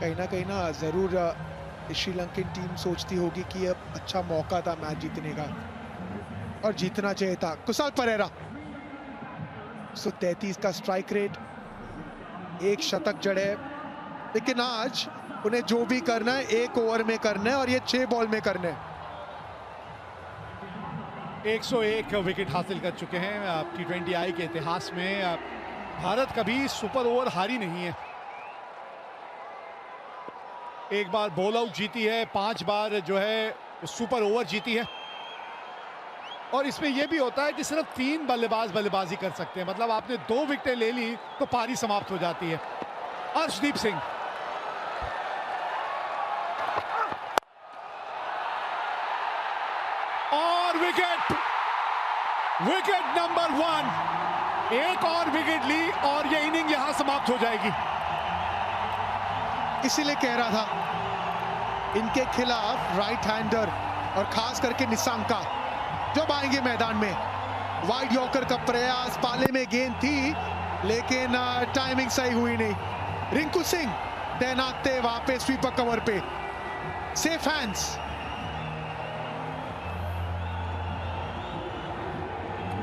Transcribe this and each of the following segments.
कहीं ना जरूर श्रीलंकन टीम सोचती होगी कि अब अच्छा मौका था मैच जीतने का और जीतना चाहिए था। कुशाल परेरा 133 का स्ट्राइक रेट, एक शतक जड़े, लेकिन आज उन्हें जो भी करना है एक ओवर में करना है और ये 6 बॉल में करना है। 101 विकेट हासिल कर चुके हैं T20I के इतिहास में। भारत कभी सुपर ओवर हारी नहीं है। एक बार बॉल आउट जीती है, 5 बार जो है सुपर ओवर जीती है। और इसमें यह भी होता है कि सिर्फ 3 बल्लेबाज बल्लेबाजी कर सकते हैं, मतलब आपने 2 विकेटें ले ली तो पारी समाप्त हो जाती है। अर्शदीप सिंह और विकेट नंबर 1, एक और विकेट ली और ये इनिंग यहां समाप्त हो जाएगी। इसीलिए कह रहा था इनके खिलाफ राइट हैंडर और खास करके निशंका जब आएंगे मैदान में, वाइड यॉर्कर का प्रयास, पाले में गेंद थी लेकिन टाइमिंग सही हुई नहीं। रिंकू सिंह तैनात थे वहां पे स्वीपर कवर पे, सेफ हैंड्स।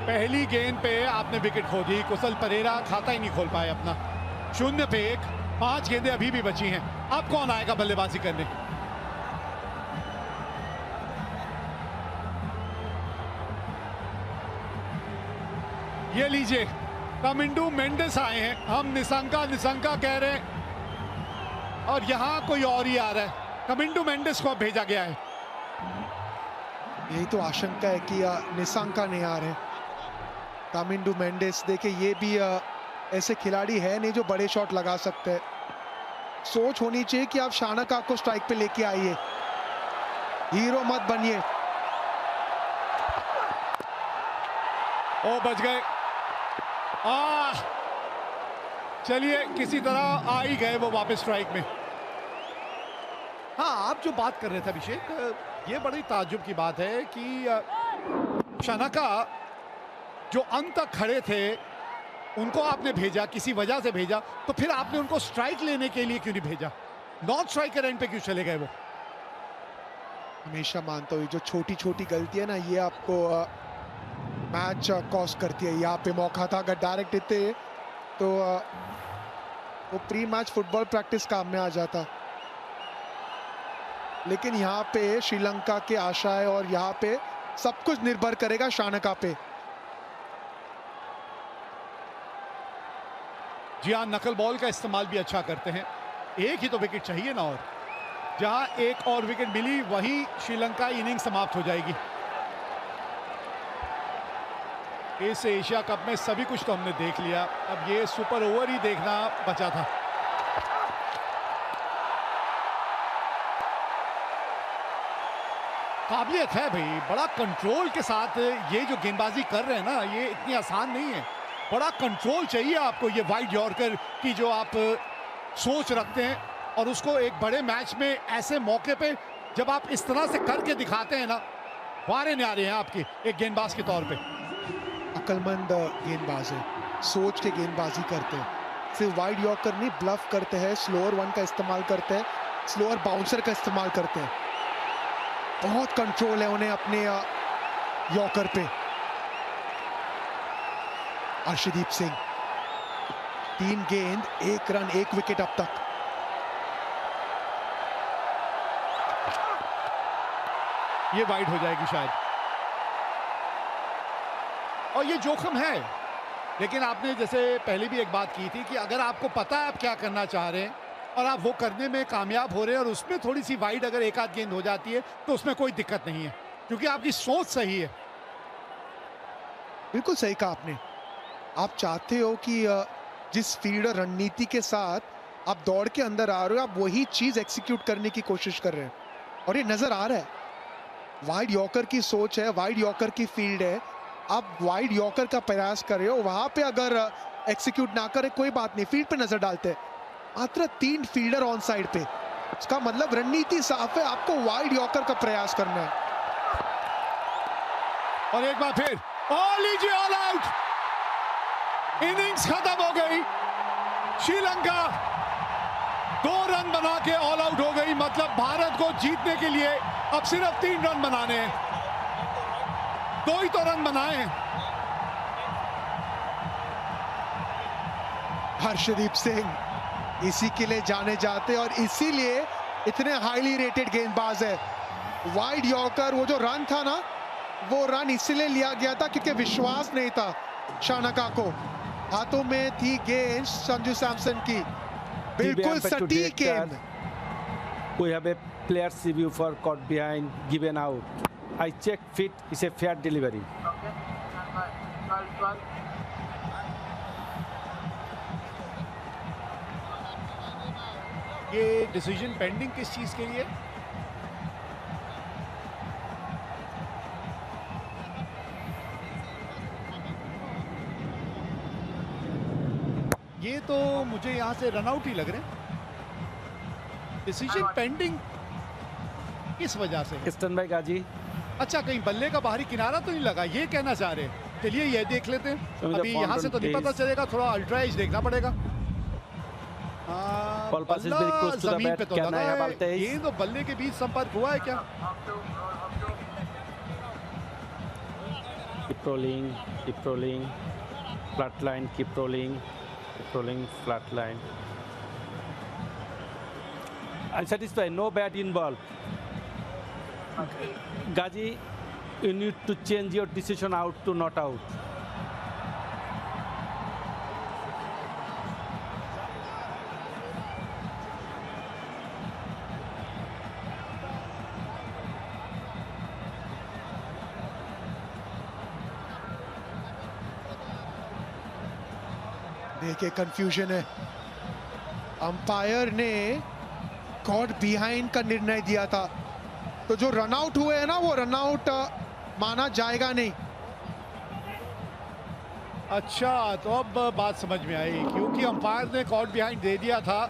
पहली गेंद पे आपने विकेट खो दी, कुशल परेरा खाता ही नहीं खोल पाए अपना। 0 पे 1, 5 गेंदें अभी भी बची हैं। अब कौन आएगा बल्लेबाजी करने? ये लीजिए, कमिंडू मेंडिस आए हैं। हम निशंका कह रहे हैं और यहां कोई और ही आ रहा है। कमिंडू मेंडिस को भेजा गया है। यही तो आशंका है कि निशंका नहीं आ रहे। कामिंडू मेंडिस देखिए, ये भी ऐसे खिलाड़ी है नहीं जो बड़े शॉट लगा सकते हैं। सोच होनी चाहिए कि आप शानका को स्ट्राइक पे लेके आइए, हीरो मत बनिए। ओ बच गए। चलिए, किसी तरह आ ही गए वो वापस स्ट्राइक में। हाँ, आप जो बात कर रहे थे अभिषेक, ये बड़ी ताज्जुब की बात है कि शानका जो अंत तक खड़े थे उनको आपने भेजा, किसी वजह से भेजा, तो फिर आपने उनको स्ट्राइक लेने के लिए क्यों नहीं भेजा? नॉन स्ट्राइकर एंड पे क्यों चले गए वो? हमेशा मानता हूँ जो छोटी छोटी गलती है ना, ये आपको मैच कॉस्ट करती है। यहाँ पे मौका था, अगर डायरेक्ट देते तो वो प्री मैच फुटबॉल प्रैक्टिस काम में आ जाता। लेकिन यहाँ पे श्रीलंका के आशा है और यहाँ पे सब कुछ निर्भर करेगा शानका पे। जी हाँ, नकल बॉल का इस्तेमाल भी अच्छा करते हैं। एक ही तो विकेट चाहिए ना, और जहां एक और विकेट मिली वहीं श्रीलंका इनिंग समाप्त हो जाएगी। इस एशिया कप में सभी कुछ तो हमने देख लिया, अब ये सुपर ओवर ही देखना बचा था। काबिलियत है भाई, बड़ा कंट्रोल के साथ ये जो गेंदबाजी कर रहे हैं ना, ये इतनी आसान नहीं है। बड़ा कंट्रोल चाहिए आपको, ये वाइड यॉर्कर की जो आप सोच रखते हैं, और उसको एक बड़े मैच में ऐसे मौके पे जब आप इस तरह से करके दिखाते हैं ना, वारे न्यारे हैं आपके एक गेंदबाज के तौर पे। अक्लमंद गेंदबाज है, सोच के गेंदबाजी करते हैं। सिर्फ वाइड यॉर्कर नहीं, ब्लफ करते हैं, स्लोअर वन का इस्तेमाल करते हैं, स्लोअर बाउंसर का इस्तेमाल करते हैं। बहुत कंट्रोल है उन्हें अपने यॉर्कर पे। अर्शदीप सिंह 3 गेंद 1 रन 1 विकेट अब तक। ये वाइड हो जाएगी शायद, और ये जोखिम है। लेकिन आपने जैसे पहले भी एक बात की थी कि अगर आपको पता है आप क्या करना चाह रहे हैं और आप वो करने में कामयाब हो रहे हैं, और उसमें थोड़ी सी वाइड अगर एक आध गेंद हो जाती है तो उसमें कोई दिक्कत नहीं है, क्योंकि आपकी सोच सही है। बिल्कुल सही कहा आपने। आप चाहते हो कि जिस फील्डर रणनीति के साथ आप दौड़ के अंदर आ रहे हो, आप वही चीज एग्जीक्यूट करने की कोशिश कर रहे हैं, और ये नजर आ रहा है। वाइड यॉर्कर की सोच है, वाइड यॉर्कर की फील्ड है, आप वाइड यॉर्कर का प्रयास कर रहे हो। वहां पे अगर एग्जीक्यूट ना करे कोई बात नहीं, फील्ड पे नजर डालते हैं। मात्र 3 फील्डर ऑन साइड पे, इसका मतलब रणनीति साफ है, आपको वाइड यॉर्कर का प्रयास करना है। और एक बार फिर लीजिए, ऑल आउट। इनिंग्स खत्म हो गई। श्रीलंका 2 रन बना के ऑल आउट हो गई। मतलब भारत को जीतने के लिए अब सिर्फ 3 रन बनाने हैं। 2 ही तो रन बनाए हैं। हर्षदीप सिंह इसी के लिए जाने जाते और इसीलिए इतने हाईली रेटेड गेंदबाज है। वाइड यॉर्कर, वो जो रन था ना, वो रन इसलिए लिया गया था क्योंकि विश्वास नहीं था शानका को। हाथों में थी गेंद संजू सैमसन की, बिल्कुल सटीक गेंद। We have a player's review for caught behind, given out. I check fit is a fair delivery. ये डिसीजन पेंडिंग किस चीज के लिए? ये तो मुझे यहां से रन आउट ही लग रहे हैं। डिसीजन पेंडिंग किस वजह से? Stand by गाजी। अच्छा, कहीं बल्ले का बाहरी किनारा तो नहीं लगा, ये कहना चाह रहे हैं। चलिए ये देख लेते हैं। अभी यहाँ से तो नहीं पता चलेगा, थोड़ा अल्ट्रा एज देखना पड़ेगा। जमीन पे तो लगा है, ये तो बल्ले के बीच संपर्क हुआ है क्या? Keep rolling, keep rolling, flat line, keep rolling, flat line. I'm satisfied, no bat involved. Gaji, you need to change your decision out to not out. देखिए कंफ्यूजन है। अंपायर ने कॉट बिहाइंड का निर्णय दिया था, तो जो रन आउट हुए हैं ना, वो रन आउट माना जाएगा नहीं। अच्छा, तो अब बात समझ में आई, क्योंकि अंपायर ने कॉट बिहाइंड दे दिया था,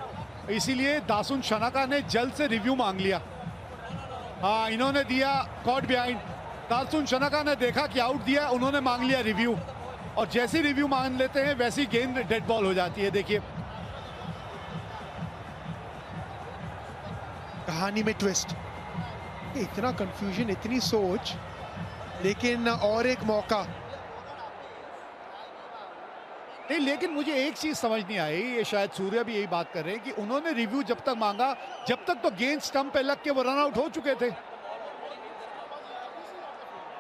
इसीलिए दासुन शनाका ने जल्द से रिव्यू मांग लिया। हाँ, इन्होंने दिया कॉट बिहाइंड, दासुन शनाका ने देखा कि आउट दिया, उन्होंने मांग लिया रिव्यू, और जैसी रिव्यू मांग लेते हैं वैसी गेंद डेड बॉल हो जाती है। देखिए कहानी में ट्विस्ट, इतना कंफ्यूजन, इतनी सोच, लेकिन और एक मौका नहीं। लेकिन मुझे एक चीज समझ नहीं आई, ये शायद सूर्या भी यही बात कर रहे हैं कि उन्होंने रिव्यू जब तक मांगा, जब तक तो गेंद स्टंप पे लग के वो रन आउट हो चुके थे,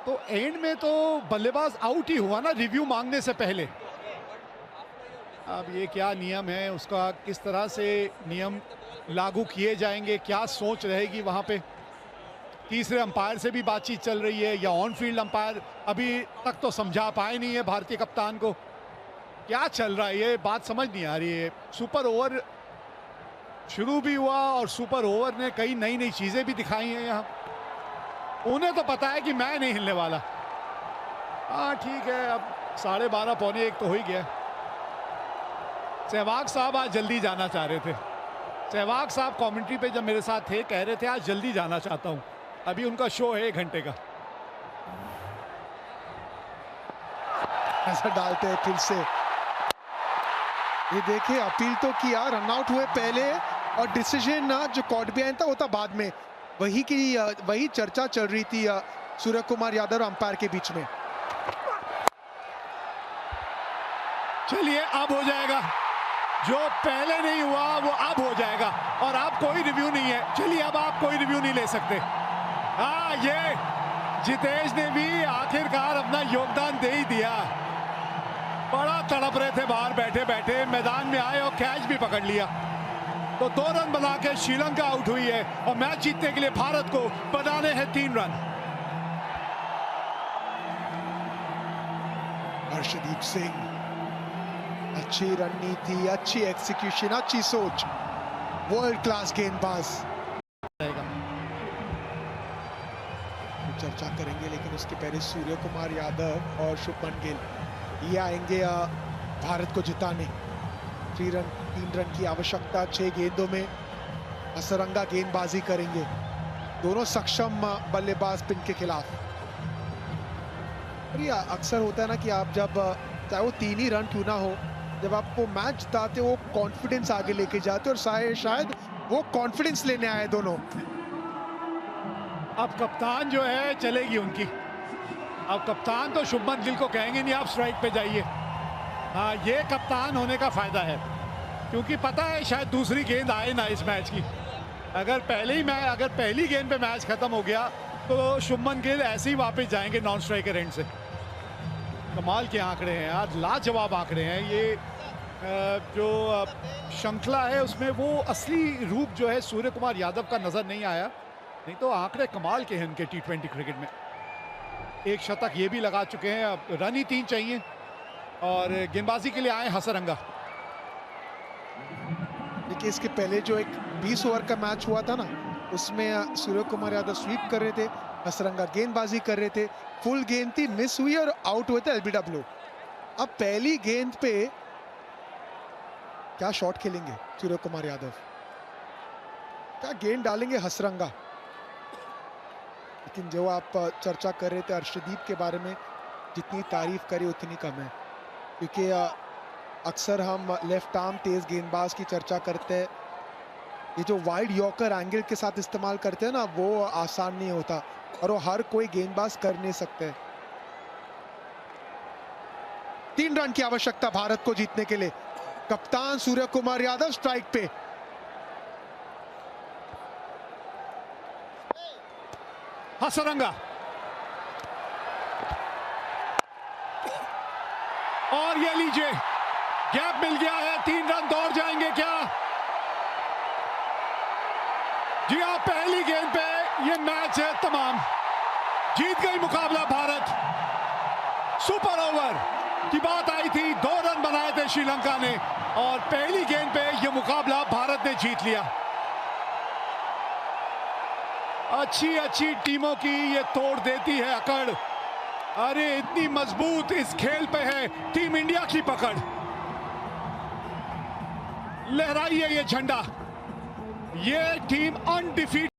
तो एंड में तो बल्लेबाज आउट ही हुआ ना रिव्यू मांगने से पहले। अब ये क्या नियम है, उसका किस तरह से नियम लागू किए जाएंगे, क्या सोच रहेगी वहां पे? तीसरे अंपायर से भी बातचीत चल रही है, या ऑन फील्ड अंपायर अभी तक तो समझा पाए नहीं है भारतीय कप्तान को। क्या चल रहा है, ये बात समझ नहीं आ रही है। सुपर ओवर शुरू भी हुआ और सुपर ओवर ने कई नई नई चीजें भी दिखाई हैं यहाँ। उन्हें तो पता है कि मैं नहीं हिलने वाला। हाँ ठीक है, अब 12:30 पौने 1 तो हो ही गया। सहवाग साहब आज जल्दी जाना चाह रहे थे। सहवाग साहब कमेंट्री पे जब मेरे साथ थे, कह रहे थे आज जल्दी जाना चाहता हूं। अभी उनका शो है 1 घंटे का। ऐसा डालते हैं फिर से। ये देखिए, अपील तो किया, रन आउट हुए पहले, और डिसीजन जो कॉट बिहाइंड था वो था बाद में। वही चर्चा चल रही थी सूर्य कुमार यादव और अंपायर के बीच में। चलिए अब हो जाएगा, जो पहले नहीं हुआ वो अब हो जाएगा, और अब कोई रिव्यू नहीं है। चलिए अब आप कोई रिव्यू नहीं ले सकते। हाँ, ये जितेश ने भी आखिरकार अपना योगदान दे ही दिया। बड़ा तड़प रहे थे बाहर बैठे बैठे, मैदान में आए और कैच भी पकड़ लिया। तो 2 रन बना के श्रीलंका आउट हुई है, और मैच जीतने के लिए भारत को बनाने हैं 3 रन। हर्षदीप सिंह, अच्छी रणनीति, अच्छी एक्सिक्यूशन, अच्छी सोच, वर्ल्ड क्लास गेंदबाज। चर्चा करेंगे, लेकिन उसके पहले सूर्य कुमार यादव और शुभमन गिल ये आएंगे भारत को जिताने। 3 रन की आवश्यकता 6 गेंदों में, असरंगा गेंदबाजी करेंगे दोनों सक्षम बल्लेबाज स्पिन के खिलाफ। और ये अक्सर होता है ना कि आप जब, चाहे वो 3 ही रन क्यों ना हो, जब आपको मैच जिताते हो, कॉन्फिडेंस आगे लेके जाते हो, और शायद वो कॉन्फिडेंस लेने आए दोनों। अब कप्तान जो है चलेगी उनकी। अब कप्तान तो शुभमन गिल को कहेंगे नहीं आप स्ट्राइक पे जाइए। हाँ, ये कप्तान होने का फायदा है, क्योंकि पता है शायद दूसरी गेंद आए ना इस मैच की। अगर पहली गेंद पे मैच खत्म हो गया तो शुभमन गिल ऐसे ही वापस जाएंगे नॉन स्ट्राइकर एंड से। कमाल के आंकड़े हैं यार, लाजवाब आंकड़े हैं ये। जो श्रृंखला है उसमें वो असली रूप जो है सूर्य कुमार यादव का नजर नहीं आया, नहीं तो आंकड़े कमाल के हैं उनके टी20 क्रिकेट में। एक शतक ये भी लगा चुके हैं, अब रन ही 3 चाहिए और गेंदबाजी के लिए आए हसरंगा। देखिए इसके पहले जो एक 20 ओवर का मैच हुआ था ना, उसमें सूर्य कुमार यादव स्वीप कर रहे थे, हसरंगा गेंदबाजी कर रहे थे, फुल गेंद थी, मिस हुई और आउट हुए थे एलबीडब्ल्यू। अब पहली गेंद पे क्या शॉट खेलेंगे सूर्य कुमार यादव, क्या गेंद डालेंगे हसरंगा। लेकिन जो आप चर्चा कर रहे थे अर्शदीप के बारे में, जितनी तारीफ करी उतनी कम है, क्योंकि अक्सर हम लेफ्ट आर्म तेज गेंदबाज की चर्चा करते हैं। ये जो वाइड यॉर्कर एंगल के साथ इस्तेमाल करते हैं ना, वो आसान नहीं होता और वो हर कोई गेंदबाज कर नहीं सकते। 3 रन की आवश्यकता भारत को जीतने के लिए। कप्तान सूर्य कुमार यादव स्ट्राइक पे। हसरंगा और ये लीजिए, गैप मिल गया है, 3 रन दौड़ जाएंगे क्या? जी हाँ, पहली गेंद पे ये मैच है तमाम, जीत गई मुकाबला भारत। सुपर ओवर की बात आई थी, 2 रन बनाए थे श्रीलंका ने और पहली गेंद पे ये मुकाबला भारत ने जीत लिया। अच्छी टीमों की ये तोड़ देती है अकड़। अरे इतनी मजबूत इस खेल पे है टीम इंडिया की पकड़। लहराइए ये झंडा, ये टीम अनडिफीटेड